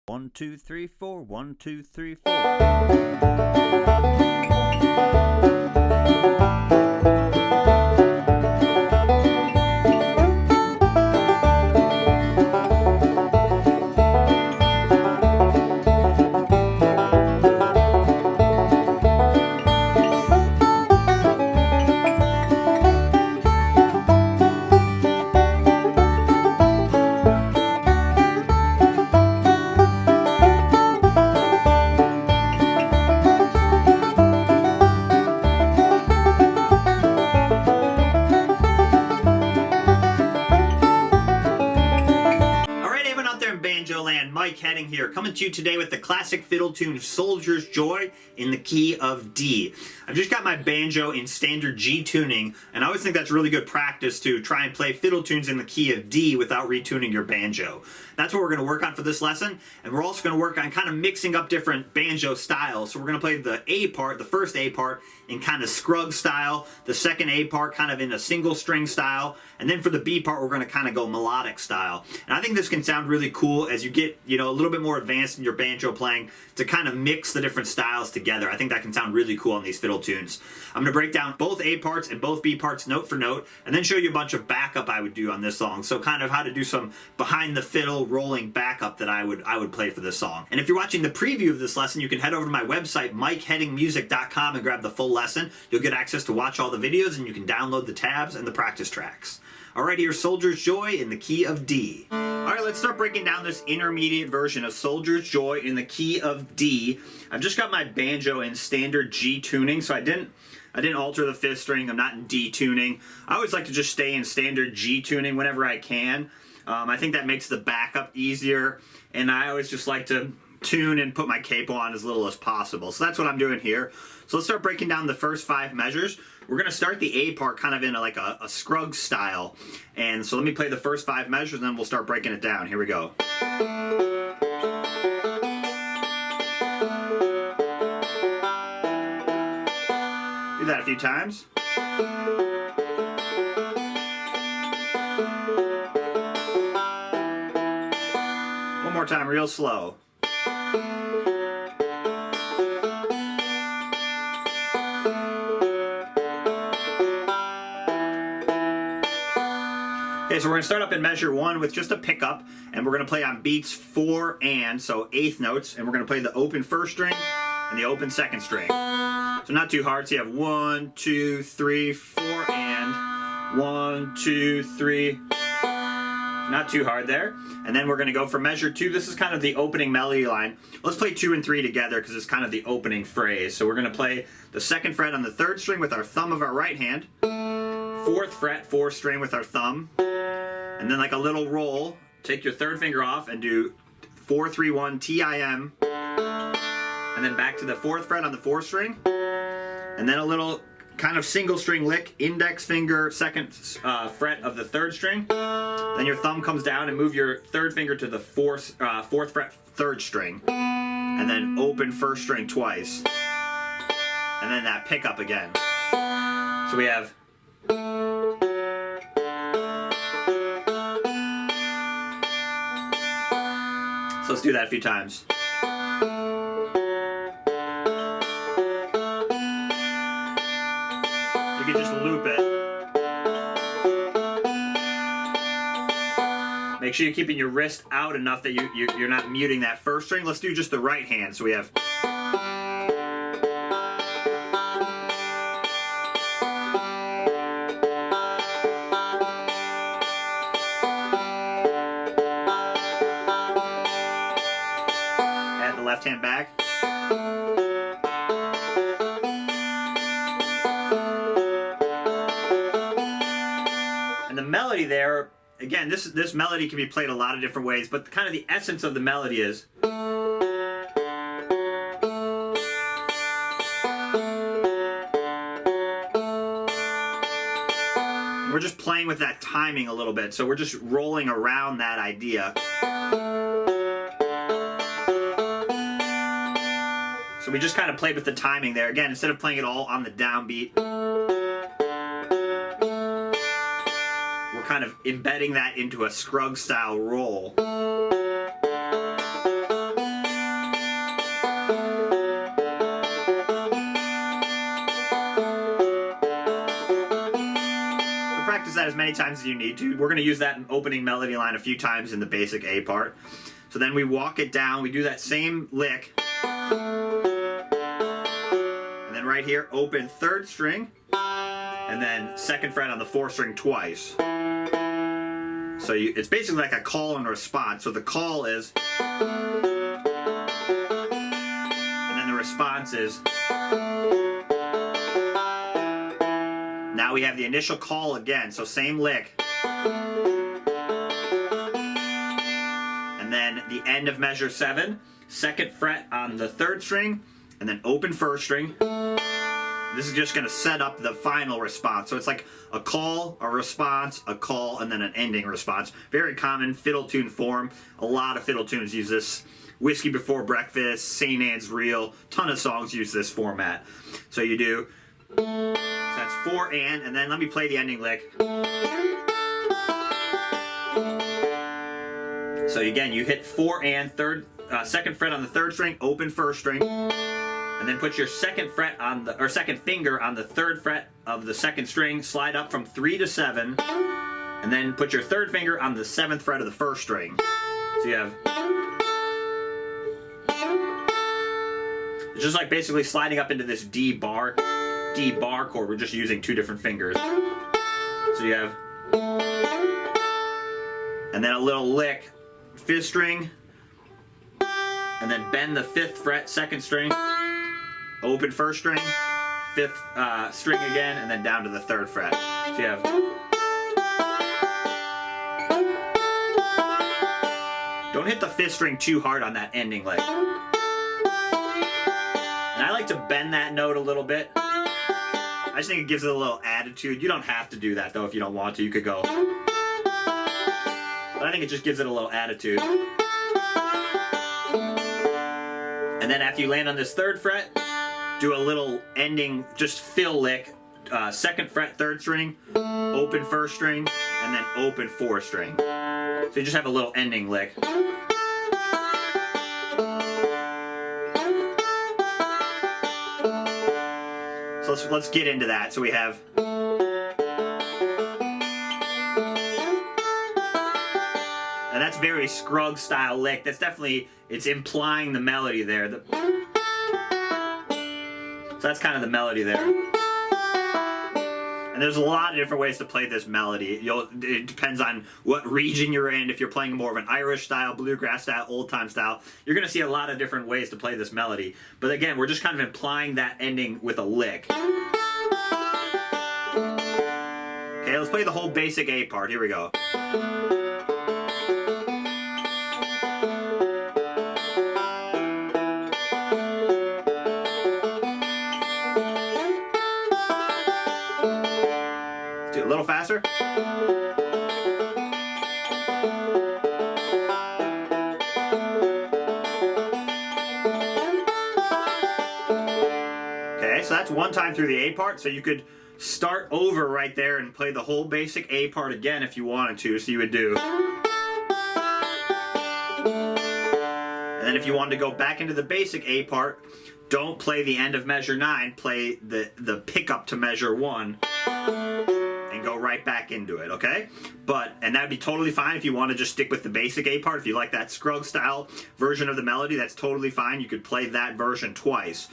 1, 2, 3, 4, 1, 2, 3, 4. Banjo land, Mike Hedding here, coming to you today with the classic fiddle tune Soldier's Joy in the key of D. I've just got my banjo in standard G tuning, and I always think that's really good practice to try and play fiddle tunes in the key of D without retuning your banjo. That's what we're going to work on for this lesson, and we're also going to work on kind of mixing up different banjo styles. So we're going to play the A part, the first A part, in kind of Scruggs style, the second A part kind of in a single string style, and then for the B part we're going to kind of go melodic style. And I think this can sound really cool as you get, a little bit more advanced in your banjo playing to kind of mix the different styles together. I think that can sound really cool on these fiddle tunes. I'm going to break down both A parts and both B parts note for note, and then show you a bunch of backup I would do on this song. So kind of how to do some behind the fiddle rolling backup that I would play for this song. And if you're watching the preview of this lesson, you can head over to my website, MikeHeddingMusic.com, and grab the full lesson. You'll get access to watch all the videos, and you can download the tabs and the practice tracks. Alright, here's Soldier's Joy in the key of D. Alright, let's start breaking down this intermediate version of Soldier's Joy in the key of D. I've just got my banjo in standard G tuning, so I didn't alter the fifth string. I'm not in D tuning. I always like to just stay in standard G tuning whenever I can. I think that makes the backup easier, and I always just like to tune and put my capo on as little as possible. So that's what I'm doing here. So let's start breaking down the first 5 measures. We're going to start the A part kind of in like a Scruggs style. And so let me play the first 5 measures, and then we'll start breaking it down. Here we go. Do that a few times. One more time, real slow. Okay, so we're going to start up in measure 1 with just a pickup, and we're going to play on beats 4 and, so 8th notes, and we're going to play the open first string and the open second string. So not too hard, so you have 1, 2, 3, 4 and, 1, 2, 3, not too hard there. And then we're going to go for measure 2. This is kind of the opening melody line. Let's play 2 and 3 together because it's kind of the opening phrase. So we're going to play the 2nd fret on the 3rd string with our thumb of our right hand, 4th fret 4th string with our thumb, and then like a little roll, take your 3rd finger off and do 4, 3, 1, T-I-M, and then back to the 4th fret on the 4th string, and then a little kind of single string lick, index finger 2nd fret of the 3rd string, then your thumb comes down and move your 3rd finger to the 4th fret 3rd string, and then open 1st string twice, and then that pickup again. So we have So let's do that a few times. You can just loop it. Make sure you're keeping your wrist out enough that you're not muting that 1st string. Let's do just the right hand. So we have left hand back. And the melody there, again, this melody can be played a lot of different ways, but kind of the essence of the melody is we're just playing with that timing a little bit, so we're just rolling around that idea. So we just kind of played with the timing there. Again, instead of playing it all on the downbeat, we're kind of embedding that into a Scruggs style roll. that as many times as you need to. We're going to use that opening melody line a few times in the basic A part. So then we walk it down, we do that same lick. And then right here, open 3rd string, and then 2nd fret on the 4th string twice. So it's basically like a call and response. So the call is, and then the response is. Now we have the initial call again, so same lick. And then the end of measure 7, 2nd fret on the 3rd string, and then open 1st string. This is just going to set up the final response. So it's like a call, a response, a call, and then an ending response. Very common fiddle tune form. A lot of fiddle tunes use this. Whiskey Before Breakfast, St. Anne's Reel, ton of songs use this format. So you do, so that's 4 and then let me play the ending lick. So again, you hit 4 and 2nd fret on the 3rd string, open 1st string. And then put your 2nd fret on the, or 2nd finger on the 3rd fret of the 2nd string, slide up from 3 to 7, and then put your 3rd finger on the 7th fret of the 1st string. So you have, it's just like basically sliding up into this D bar chord. We're just using 2 different fingers. So you have, and then a little lick, 5th string, and then bend the 5th fret, 2nd string, open 1st string, 5th string again, and then down to the 3rd fret. So you have, don't hit the 5th string too hard on that ending lick. And I like to bend that note a little bit. I just think it gives it a little attitude. You don't have to do that though if you don't want to. You could go, but I think it just gives it a little attitude. And then after you land on this 3rd fret, do a little ending, just fill lick, 2nd fret, 3rd string, open 1st string, and then open 4th string. So you just have a little ending lick. So let's get into that. So we have, and that's very Scruggs style lick. That's definitely, it's implying the melody there. So that's kind of the melody there. And there's a lot of different ways to play this melody. It depends on what region you're in. If you're playing more of an Irish style, bluegrass style, old time style, you're going to see a lot of different ways to play this melody. But again, we're just kind of implying that ending with a lick. Okay, let's play the whole basic A part. Here we go. Do it a little faster. Okay, so that's one time through the A part, so you could start over right there and play the whole basic A part again if you wanted to. So you would do, and then if you wanted to go back into the basic A part, don't play the end of measure 9, play the pickup to measure 1 and go right back into it, okay? And that'd be totally fine if you want to just stick with the basic A part. If you like that Scruggs style version of the melody, that's totally fine. You could play that version twice.